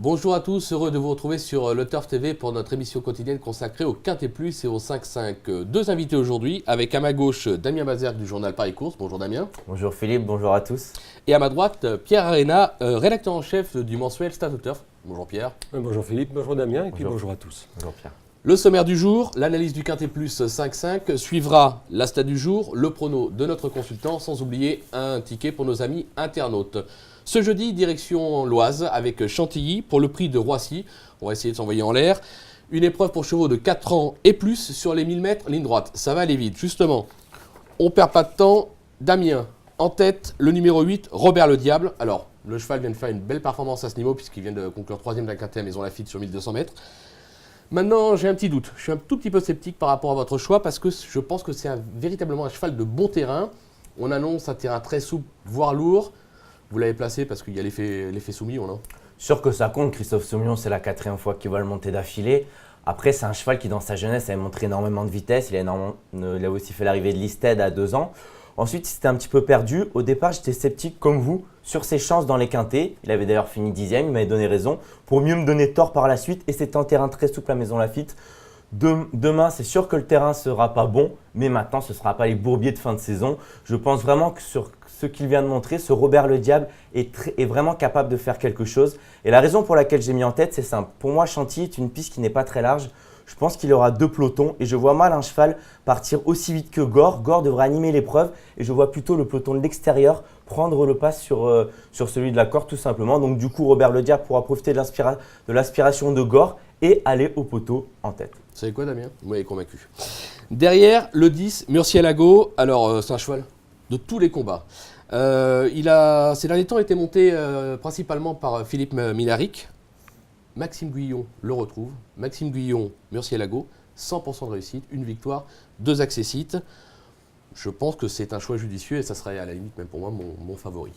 Bonjour à tous, heureux de vous retrouver sur Le Turf TV pour notre émission quotidienne consacrée au Quintet Plus et au 5-5. Deux invités aujourd'hui, avec à ma gauche Damien Bazergue du journal Paris Course. Bonjour Damien. Bonjour Philippe, bonjour à tous. Et à ma droite, Pierre Arena, rédacteur en chef du mensuel Stade au Turf. Bonjour Pierre. Bonjour Philippe, bonjour Damien et puis bonjour à tous. Bonjour Pierre. Le sommaire du jour, l'analyse du Quintet Plus 5-5, suivra la stat du jour, le prono de notre consultant, sans oublier un ticket pour nos amis internautes. Ce jeudi, direction l'Oise avec Chantilly pour le prix de Roissy. On va essayer de s'envoyer en l'air. Une épreuve pour chevaux de 4 ans et plus sur les 1000 mètres, ligne droite. Ça va aller vite, justement. On perd pas de temps. Damien, en tête, le numéro 8, Robert le Diable. Alors, le cheval vient de faire une belle performance à ce niveau puisqu'il vient de conclure 3e de la Quintet à Maison Lafitte sur 1200 mètres. Maintenant, j'ai un petit doute. Je suis un tout petit peu sceptique par rapport à votre choix parce que je pense que c'est véritablement un cheval de bon terrain. On annonce un terrain très souple, voire lourd. Vous l'avez placé parce qu'il y a l'effet Soumillon, non ? Sûr que ça compte, Christophe Soumillon, c'est la 4e fois qu'il va le monter d'affilée. Après, c'est un cheval qui, dans sa jeunesse, avait montré énormément de vitesse. Il a aussi fait l'arrivée de Listed à 2 ans. Ensuite, il s'était un petit peu perdu. Au départ, j'étais sceptique, comme vous, sur ses chances dans les quintets. Il avait d'ailleurs fini 10e, il m'avait donné raison. Pour mieux me donner tort par la suite. Et c'était un terrain très souple à Maison Lafitte. Demain, c'est sûr que le terrain ne sera pas bon. Mais maintenant, ce ne sera pas les bourbiers de fin de saison. Je pense vraiment que sur ce qu'il vient de montrer, ce Robert le Diable est vraiment capable de faire quelque chose. Et la raison pour laquelle j'ai mis en tête, c'est simple. Pour moi, Chantilly est une piste qui n'est pas très large. Je pense qu'il aura 2 pelotons et je vois mal un cheval partir aussi vite que Gore. Gore devrait animer l'épreuve et je vois plutôt le peloton de l'extérieur prendre le pas sur celui de la corde tout simplement. Donc du coup, Robert le Diable pourra profiter de l'aspiration de Gore et aller au poteau en tête. Vous savez quoi, Damien ? Vous m'avez convaincu. Derrière, le 10, Murcielago. Alors, c'est un cheval de tous les combats. Ces derniers temps, été monté principalement par Philippe Minaric. Maxime Guillon le retrouve. Maxime Guillon, Murcielago, 100% de réussite, une victoire, 2 accessites. Je pense que c'est un choix judicieux et ça serait à la limite même pour moi mon favori.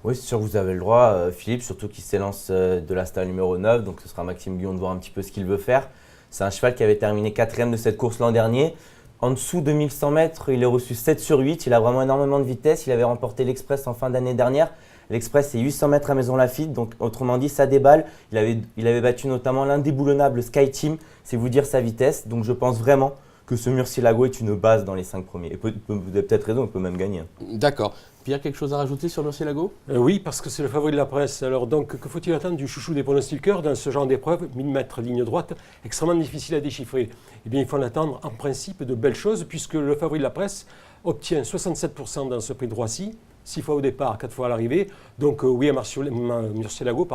Oui, c'est sûr que vous avez le droit, Philippe, surtout qu'il s'élance de la stalle numéro 9, donc ce sera Maxime Guillon de voir un petit peu ce qu'il veut faire. C'est un cheval qui avait terminé 4e de cette course l'an dernier. En dessous de 1100 mètres, il est reçu 7 sur 8, il a vraiment énormément de vitesse, il avait remporté l'Express en fin d'année dernière. L'Express, c'est 800 mètres à Maison Lafitte, donc autrement dit, ça déballe. Il avait battu notamment l'indéboulonnable Sky Team, c'est vous dire sa vitesse. Donc je pense vraiment que ce Murcielago est une base dans les 5 premiers. Et vous avez peut-être raison, il peut même gagner. D'accord. Pierre, quelque chose à rajouter sur Murcielago ? Oui, parce que c'est le favori de la presse. Alors donc, que faut-il attendre du chouchou des pronostiqueurs dans ce genre d'épreuve, 1000 mètres ligne droite, extrêmement difficile à déchiffrer. Eh bien, il faut en attendre en principe de belles choses, puisque le favori de la presse obtient 67% dans ce prix de Roissy, 6 fois au départ, 4 fois à l'arrivée. Donc oui à Murcielago,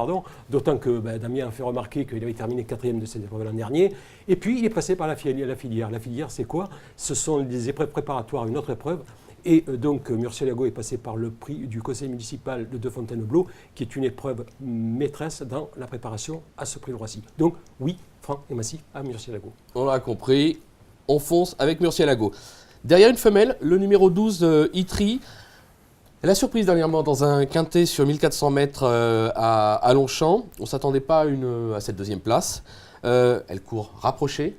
d'autant que Damien a fait remarquer qu'il avait terminé 4e de cette épreuve l'an dernier. Et puis il est passé par la filière. La filière, c'est quoi ? Ce sont des épreuves préparatoires à une autre épreuve. Et donc Murcielago est passé par le prix du conseil municipal de Fontainebleau, qui est une épreuve maîtresse dans la préparation à ce prix de Roissy. Donc oui, franc et massif à Murcielago. On l'a compris, on fonce avec Murcielago. Derrière une femelle, le numéro 12, Itri. Elle a surprise dernièrement dans un quintet sur 1400 mètres à Longchamp. On ne s'attendait pas à cette 2e place. Elle court rapprochée.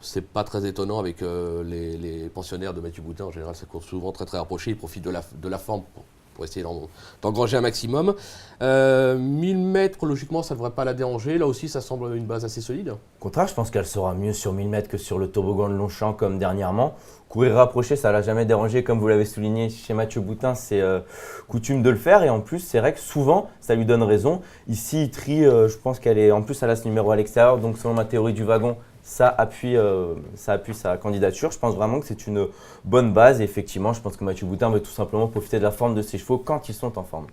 C'est pas très étonnant avec les pensionnaires de Mathieu Boutin. En général, ça court souvent très très rapproché. Ils profitent de la forme pour essayer d'engranger un maximum. 1000 mètres, logiquement, ça ne devrait pas la déranger. Là aussi, ça semble une base assez solide. Au contraire, je pense qu'elle sera mieux sur 1000 mètres que sur le toboggan de Longchamp comme dernièrement. Courir rapproché, ça ne l'a jamais dérangé, comme vous l'avez souligné chez Mathieu Boutin, c'est coutume de le faire. Et en plus, c'est vrai que souvent, ça lui donne raison. Ici, Itri, je pense qu'elle est, en plus, elle a ce numéro à l'extérieur. Donc, selon ma théorie du wagon, ça appuie sa candidature. Je pense vraiment que c'est une bonne base. Et effectivement, je pense que Mathieu Boutin veut tout simplement profiter de la forme de ses chevaux quand ils sont en forme.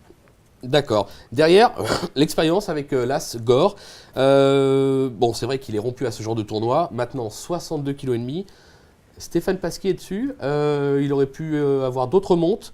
D'accord. Derrière, l'expérience avec l'As Gore. C'est vrai qu'il est rompu à ce genre de tournoi. Maintenant, 62,5 kg. Stéphane Pasquier est dessus. Il aurait pu avoir d'autres montes.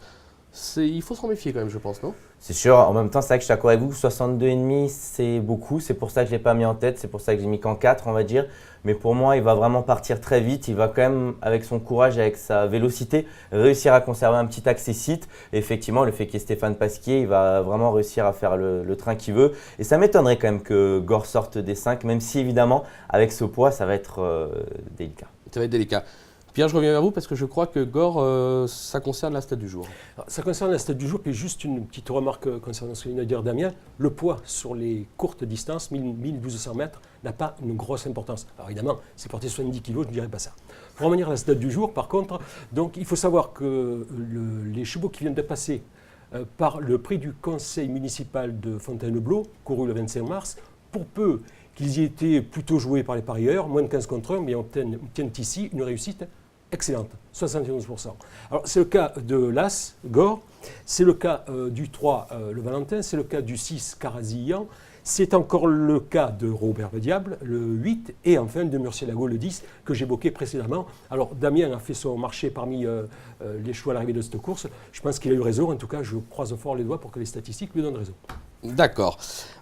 Il faut s'en méfier quand même, je pense, non ? C'est sûr. En même temps, c'est vrai que je suis d'accord avec vous. 62,5, c'est beaucoup. C'est pour ça que je ne l'ai pas mis en tête. C'est pour ça que j'ai mis qu'en 4, on va dire. Mais pour moi, il va vraiment partir très vite. Il va quand même, avec son courage, avec sa vélocité, réussir à conserver un petit accessite. Et effectivement, le fait qu'il y ait Stéphane Pasquier, il va vraiment réussir à faire le train qu'il veut. Et ça m'étonnerait quand même que Gore sorte des 5, même si évidemment, avec ce poids, ça va être délicat. Ça va être délicat. Pierre, je reviens vers vous parce que je crois que Gore, ça concerne la stat du jour. Alors, ça concerne la stade du jour, puis juste une petite remarque concernant ce que vient de dire Damien. Le poids sur les courtes distances, 1200 mètres, n'a pas une grosse importance. Alors évidemment, c'est porté 70 kg, je ne dirais pas ça. Pour revenir à la stade du jour, par contre, donc, il faut savoir que les chevaux qui viennent de passer par le prix du conseil municipal de Fontainebleau, couru le 25 mars, pour peu qu'ils y aient été plutôt joués par les parieurs, moins de 15 contre 1, mais obtiennent ici une réussite excellente, 71%. Alors c'est le cas de l'As, Gore, c'est le cas du 3, le Valentin, c'est le cas du 6, Carazillan, c'est encore le cas de Robert le Diable, le 8, et enfin de Murcielago, le 10, que j'évoquais précédemment. Alors Damien a fait son marché parmi les chevaux à l'arrivée de cette course. Je pense qu'il a eu raison, en tout cas je croise fort les doigts pour que les statistiques lui donnent raison. D'accord.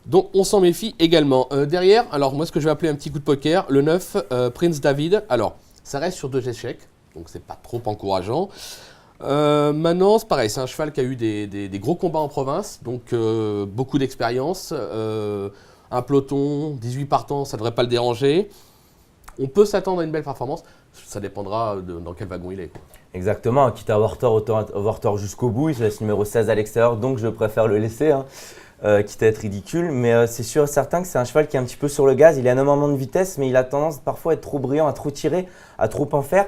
Donc on s'en méfie également. Derrière, alors moi ce que je vais appeler un petit coup de poker, le 9, Prince David. Alors ça reste sur 2 échecs, donc c'est pas trop encourageant. Maintenant, c'est pareil, c'est un cheval qui a eu des gros combats en province, donc beaucoup d'expérience. Un peloton, 18 partants, ça ne devrait pas le déranger. On peut s'attendre à une belle performance, ça dépendra dans quel wagon il est, quoi. Exactement, quitte à avoir tort jusqu'au bout, il se laisse numéro 16 à l'extérieur, donc je préfère le laisser, hein, quitte à être ridicule. Mais c'est sûr et certain que c'est un cheval qui est un petit peu sur le gaz, il a énormément de vitesse, mais il a tendance parfois à être trop brillant, à trop tirer, à trop en faire.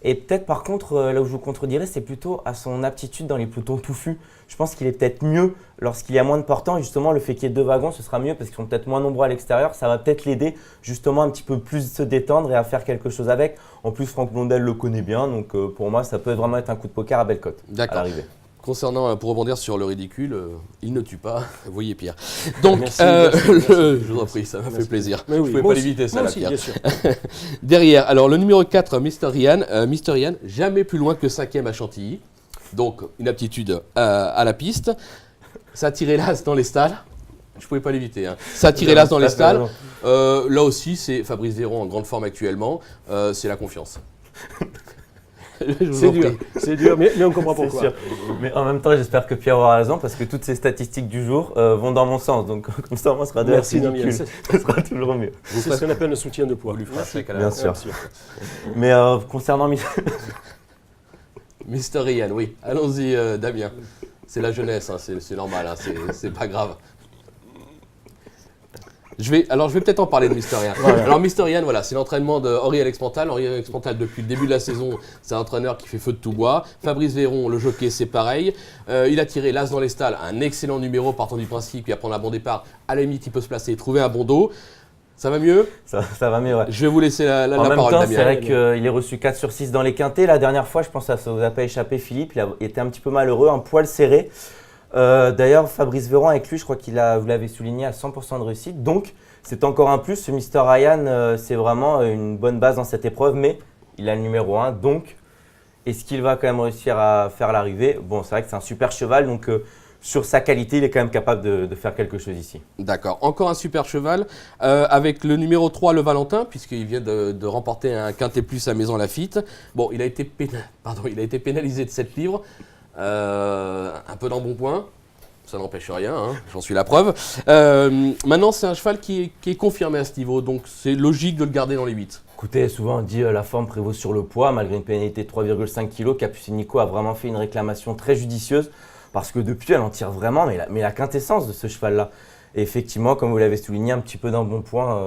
Et peut-être par contre, là où je vous contredirais, c'est plutôt à son aptitude dans les pelotons touffus. Je pense qu'il est peut-être mieux lorsqu'il y a moins de portants. Et justement, le fait qu'il y ait 2 wagons, ce sera mieux parce qu'ils sont peut-être moins nombreux à l'extérieur. Ça va peut-être l'aider justement un petit peu plus se détendre et à faire quelque chose avec. En plus, Franck Blondel le connaît bien. Donc pour moi, ça peut vraiment être un coup de poker à belle cote à l'arrivée. Concernant, pour rebondir sur le ridicule, il ne tue pas, vous voyez Pierre. Donc, Merci. Je vous en prie, ça m'a fait plaisir. Mais oui, je ne pouvais pas l'éviter ça, là, aussi, Pierre. bien sûr. Derrière, alors le numéro 4, Mr. Ryan. Mr. Ryan, jamais plus loin que 5e à Chantilly. Donc, une aptitude à la piste. Ça a tiré l'as dans les stalles. Je ne pouvais pas l'éviter. Hein. Ça a tiré l'as dans les stalles. Là aussi, c'est Fabrice Véron en grande forme actuellement. C'est la confiance. C'est dur, mais on comprend pourquoi. Sûr. Mais en même temps, j'espère que Pierre aura raison parce que toutes ces statistiques du jour vont dans mon sens. Donc comme ça, on sera de l'air ridicule. Ça sera toujours mieux. C'est ce qu'on appelle le soutien de poids. Bien sûr. Mais concernant Mr. Ryan, oui. Allons-y, Damien. C'est la jeunesse, hein, c'est normal, hein, c'est pas grave. Je vais peut-être en parler de Mr. Ryan. Voilà. Alors Mr. Ryan, voilà, c'est l'entraînement de Henri-Alex Pantal. Henri-Alex Pantal, depuis le début de la saison, c'est un entraîneur qui fait feu de tout bois. Fabrice Véron, le jockey, c'est pareil. Il a tiré l'as dans les stalles, un excellent numéro partant du principe qu'il va prendre un bon départ. À la limite, il peut se placer et trouver un bon dos. Ça va mieux ? Ça va mieux, ouais. Je vais vous laisser la parole, Damien. En même temps, c'est vrai qu'il est reçu 4 sur 6 dans les quintés. La dernière fois, je pense que ça vous a pas échappé, Philippe. Il a été un petit peu malheureux, un poil serré. D'ailleurs, Fabrice Véron, avec lui, je crois vous l'avez souligné, à 100% de réussite. Donc, c'est encore un plus. Ce Mr. Ryan, c'est vraiment une bonne base dans cette épreuve, mais il a le numéro 1. Donc, est-ce qu'il va quand même réussir à faire l'arrivée ? Bon, c'est vrai que c'est un super cheval, donc sur sa qualité, il est quand même capable de faire quelque chose ici. D'accord. Encore un super cheval avec le numéro 3, le Valentin, puisqu'il vient de remporter un quintet plus à Maison Lafitte. Bon, il a été pénalisé de 7 livres. Un peu d'embonpoint. Ça n'empêche rien, hein, j'en suis la preuve. Maintenant, c'est un cheval qui est confirmé à ce niveau, donc c'est logique de le garder dans les 8. Écoutez, souvent on dit la forme prévaut sur le poids, malgré une pénalité de 3,5 kg. Capucine Nico a vraiment fait une réclamation très judicieuse, parce que depuis, elle en tire vraiment, mais la quintessence de ce cheval-là. Et effectivement, comme vous l'avez souligné, un petit peu d'embonpoint,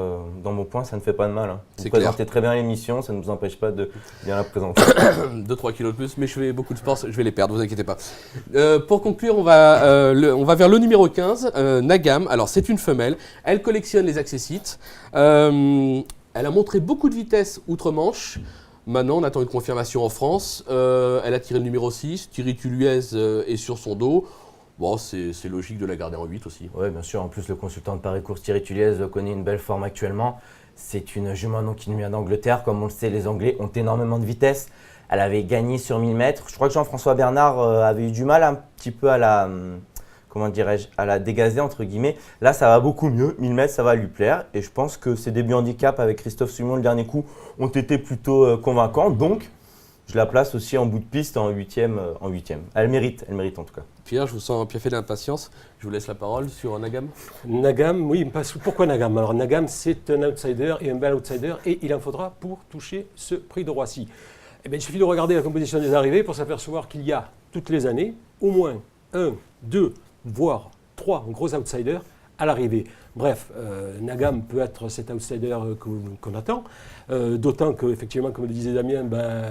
ça ne fait pas de mal. Hein. Vous présentez très bien l'émission, ça ne nous empêche pas de bien la présenter. 2-3 kilos de plus, mais je fais beaucoup de sport, je vais les perdre, ne vous inquiétez pas. Pour conclure, on va vers le numéro 15, Nagam. Alors, c'est une femelle, elle collectionne les accessites. Elle a montré beaucoup de vitesse outre-Manche. Maintenant, on attend une confirmation en France. Elle a tiré le numéro 6, Thierry Tuluez est sur son dos. Bon, c'est logique de la garder en 8 aussi. Oui, bien sûr. En plus, le consultant de Paris Course, Thierry Tuluez, connaît une belle forme actuellement. C'est une jument non qui nous vient d'Angleterre. Comme on le sait, les Anglais ont énormément de vitesse. Elle avait gagné sur 1000 mètres. Je crois que Jean-François Bernard avait eu du mal un petit peu à la dégazer, entre guillemets. Là, ça va beaucoup mieux. 1000 mètres, ça va lui plaire. Et je pense que ses débuts handicap avec Christophe Soumillon, le dernier coup, ont été plutôt convaincants. Donc, je la place aussi en bout de piste, en 8e. Elle mérite en tout cas. Pierre, je vous sens piaffé d'impatience. Je vous laisse la parole sur Nagam. Nagam, oui, pourquoi Nagam ? Alors Nagam, c'est un outsider et un bel outsider et il en faudra pour toucher ce prix de Roissy. Eh bien, il suffit de regarder la composition des arrivées pour s'apercevoir qu'il y a toutes les années au moins 1, 2, voire 3 gros outsiders à l'arrivée. Bref, Nagam peut être cet outsider qu'on attend, d'autant qu'effectivement, comme le disait Damien,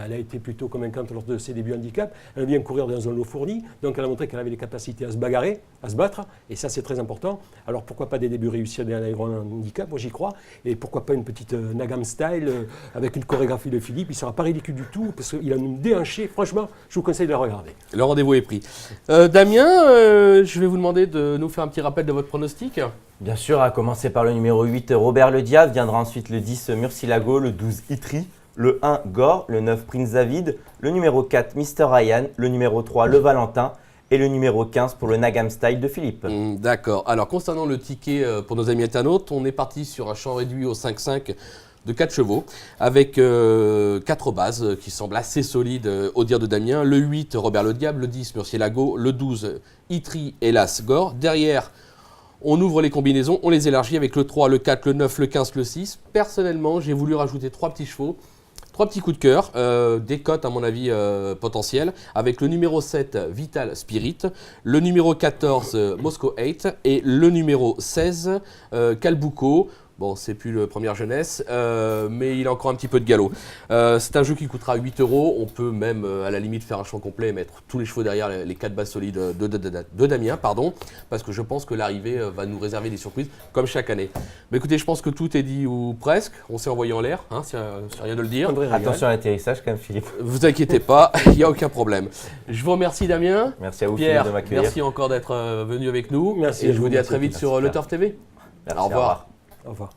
elle a été plutôt convaincante lors de ses débuts handicap. Elle vient courir dans un lot fourni, donc elle a montré qu'elle avait les capacités à se bagarrer, à se battre, et ça c'est très important. Alors pourquoi pas des débuts réussis dans l'aéron handicap, moi j'y crois, et pourquoi pas une petite Nagam style avec une chorégraphie de Philippe, il ne sera pas ridicule du tout, parce qu'il a une déhanchée, franchement, je vous conseille de la regarder. Le rendez-vous est pris. Damien, je vais vous demander de nous faire un petit rappel de votre pronostic. Bien sûr, à commencer par le numéro 8, Robert Le Diave, viendra ensuite le 10, Murcielago, le 12, Itri, le 1, Gore, le 9, Prince David, le numéro 4, Mr. Ryan, le numéro 3, Le Valentin et le numéro 15 pour le Nagam Style de Philippe. D'accord. Alors, concernant le ticket pour nos amis internautes, on est parti sur un champ réduit au 5-5 de 4 chevaux, avec 4 bases qui semblent assez solides au dire de Damien. Le 8, Robert Le Diable, le 10, Murcielago, le 12, Itri, hélas, Gore. Derrière, on ouvre les combinaisons, on les élargit avec le 3, le 4, le 9, le 15, le 6. Personnellement, j'ai voulu rajouter 3 petits chevaux, 3 petits coups de cœur, des cotes à mon avis potentielles, avec le numéro 7, Vital Spirit, le numéro 14, Moscow 8 et le numéro 16, Calbuco. Bon, c'est plus le première jeunesse, mais il a encore un petit peu de galop. C'est un jeu qui coûtera 8 €. On peut même, à la limite, faire un champ complet et mettre tous les chevaux derrière les 4 bases solides de Damien, parce que je pense que l'arrivée va nous réserver des surprises, comme chaque année. Mais écoutez, je pense que tout est dit ou presque. On s'est envoyé en l'air, hein, c'est rien de le dire. Attention à l'atterrissage quand même, Philippe. Vous inquiétez pas, il n'y a aucun problème. Je vous remercie, Damien. Merci à vous, Pierre, Philippe, de m'accueillir. merci encore d'être venu avec nous. Merci et à je vous, vous dis à merci très vite à vous. sur Le Turf TV. Merci, Au revoir. Au revoir.